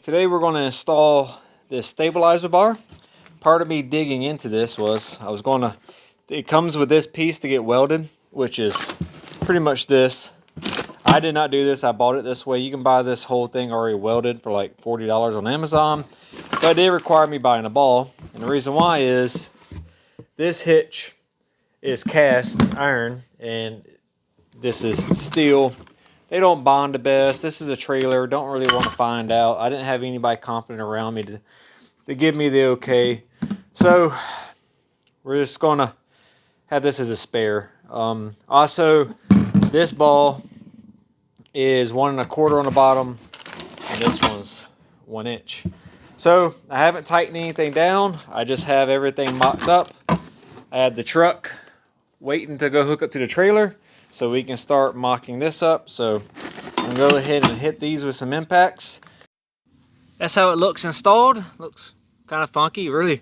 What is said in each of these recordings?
Today we're going to install this stabilizer bar. Part of me digging into this was it comes with this piece to get welded, which is pretty much this. I did not do this, I bought it this way. You can buy this whole thing already welded for like $40 on Amazon. But it did require me buying a ball. And the reason why is this hitch is cast iron and this is steel. They don't bond the best. This is a trailer. Don't really want to find out. I didn't have anybody confident around me to give me the okay. So we're just going to have this as a spare. Also, this ball is 1 1/4 on the bottom, and this one's 1 inch. So I haven't tightened anything down. I just have everything mocked up. I have the truck waiting to go hook up to the trailer so we can start mocking this up. So I'm gonna go ahead and hit these with some impacts. That's how it looks installed. Looks kind of funky, really.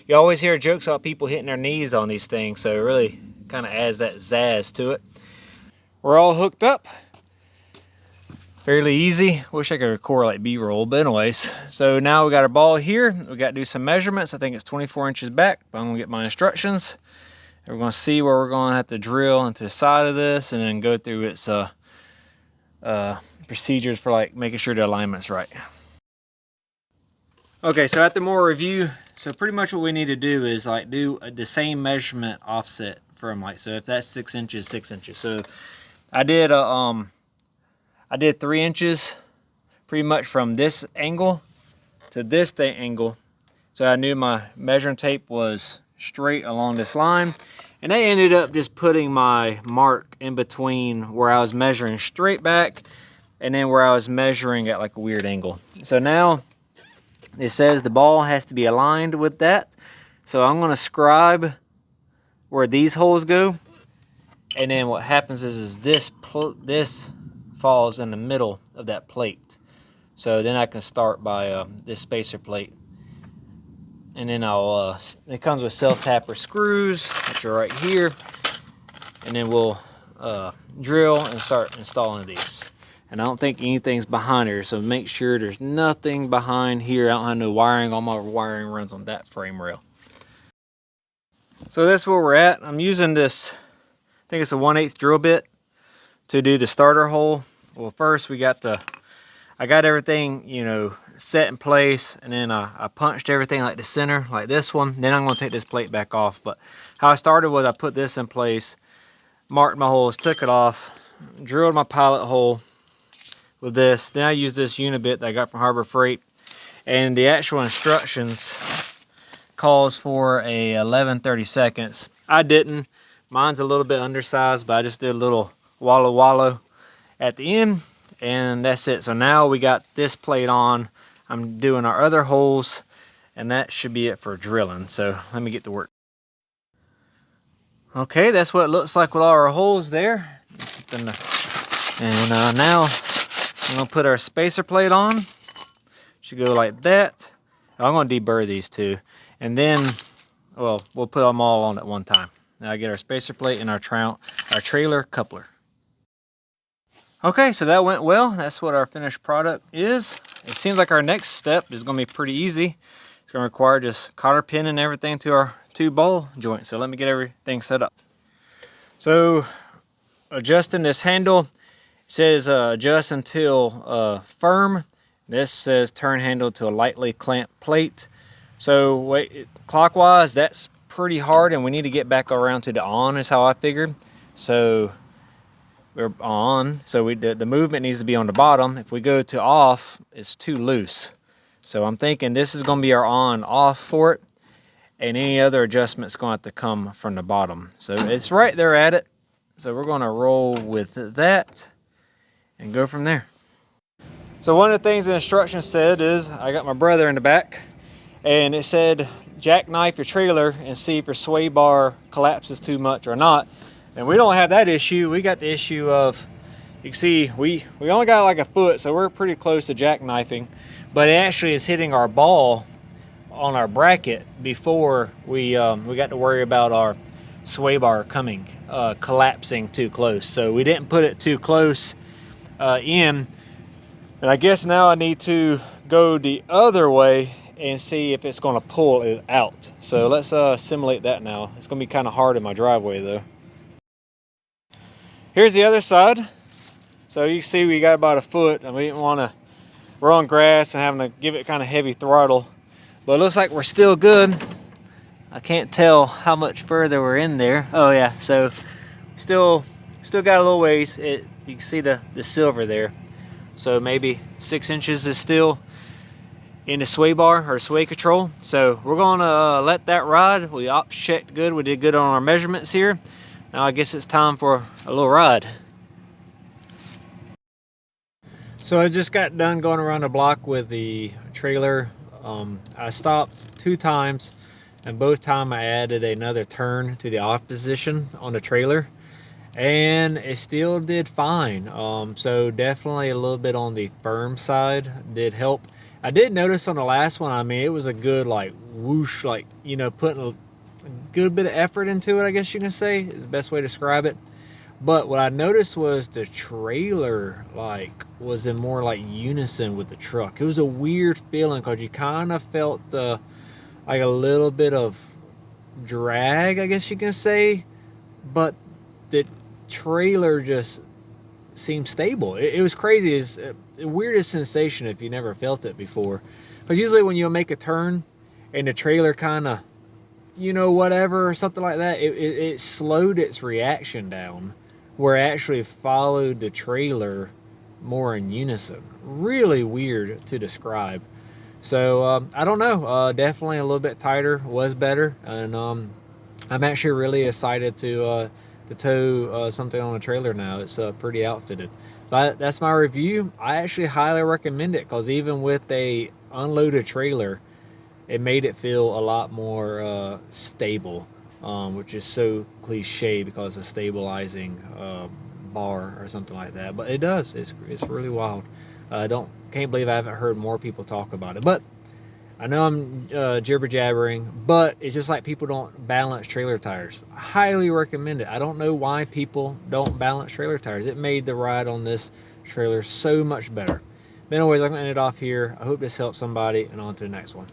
You always hear jokes about people hitting their knees on these things, so it really kind of adds that zazz to it. We're all hooked up. Fairly easy. Wish I could record like B-roll, but anyways. So now we got our ball here. We got to do some measurements. I think it's 24 inches back, but I'm gonna get my instructions. And we're gonna see where we're gonna have to drill into the side of this, and then go through its procedures for like making sure the alignment's right. Okay, so after more review, so pretty much what we need to do is like do the same measurement offset from like, so if that's 6 inches, 6 inches. So I did 3 inches pretty much from this angle to this angle. So I knew my measuring tape was straight along this line. And I ended up just putting my mark in between where I was measuring straight back and then where I was measuring at like a weird angle. So now it says the ball has to be aligned with that. So I'm gonna scribe where these holes go. And then what happens is this falls in the middle of that plate. So then I can start by this spacer plate. And then it comes with self-tapper screws, which are right here. And then we'll drill and start installing these. And I don't think anything's behind here, so make sure there's nothing behind here. I don't have no wiring. All my wiring runs on that frame rail. So that's where we're at. I'm using this, I think it's a 1/8 drill bit to do the starter hole. Well, first I got everything, you know, set in place, and then I punched everything like the center, like this one. Then I'm gonna take this plate back off. But how I started was I put this in place, marked my holes, took it off, drilled my pilot hole with this. Then I used this unibit that I got from Harbor Freight, and the actual instructions calls for a 11/32. I didn't. Mine's a little bit undersized, but I just did a little wallow at the end, and that's it. So now we got this plate on. I'm doing our other holes, and that should be it for drilling. So let me get to work. Okay, that's what it looks like with all our holes there. And now I'm gonna put our spacer plate on. Should go like that. I'm gonna deburr these two, and then, well, we'll put them all on at one time. Now I get our spacer plate and our trailer coupler. Okay, so that went well. That's what our finished product is. It seems like our next step is gonna be pretty easy. It's gonna require just cotter pin and everything to our 2 ball joints. So let me get everything set up. So adjusting this handle, it says adjust until firm. This says turn handle to a lightly clamped plate. So clockwise, that's pretty hard, and we need to get back around to the on is how I figured. So we're on, so the movement needs to be on the bottom. If we go to off, it's too loose. So I'm thinking this is gonna be our on off for it, and any other adjustment's gonna have to come from the bottom. So it's right there at it. So we're gonna roll with that and go from there. So one of the things the instructions said is, I got my brother in the back, and it said jackknife your trailer and see if your sway bar collapses too much or not. And we don't have that issue. We got the issue of, you can see we only got like a foot, so we're pretty close to jackknifing, but it actually is hitting our ball on our bracket before we got to worry about our sway bar collapsing too close. So we didn't put it too close in. And I guess now I need to go the other way and see if it's going to pull it out. So let's simulate that now. It's going to be kind of hard in my driveway though. Here's the other side. So you can see we got about a foot, and we didn't want to, we're on grass and having to give it kind of heavy throttle. But it looks like we're still good. I can't tell how much further we're in there. Oh yeah, so still got a little ways. You can see the silver there. So maybe 6 inches is still in the sway bar or sway control. So we're gonna let that ride. We ops checked good. We did good on our measurements here. Now I guess it's time for a little ride. So I just got done going around the block with the trailer. I stopped 2 times, and both times I added another turn to the off position on the trailer, and it still did fine. So definitely a little bit on the firm side did help. I did notice on the last one, I mean, it was a good like whoosh, like, you know, putting a good bit of effort into it, I guess you can say is the best way to describe it. But what I noticed was the trailer like was in more like unison with the truck. It was a weird feeling because you kind of felt like a little bit of drag, I guess you can say, but the trailer just seemed stable. It was crazy. It's the weirdest sensation if you never felt it before. Because usually when you make a turn and the trailer kind of, you know, whatever or something like that, it slowed its reaction down, where it actually followed the trailer more in unison. Really weird to describe. So I don't know, definitely a little bit tighter was better, and I'm actually really excited to tow something on a trailer now. It's pretty outfitted. But that's my review. I actually highly recommend it because even with a unloaded trailer, it made it feel a lot more stable, which is so cliche because of stabilizing bar or something like that. But it does. It's really wild. Can't believe I haven't heard more people talk about it. But I know I'm jibber jabbering, but it's just like people don't balance trailer tires. I highly recommend it. I don't know why people don't balance trailer tires. It made the ride on this trailer so much better. But anyways, I'm gonna end it off here. I hope this helps somebody, and on to the next one.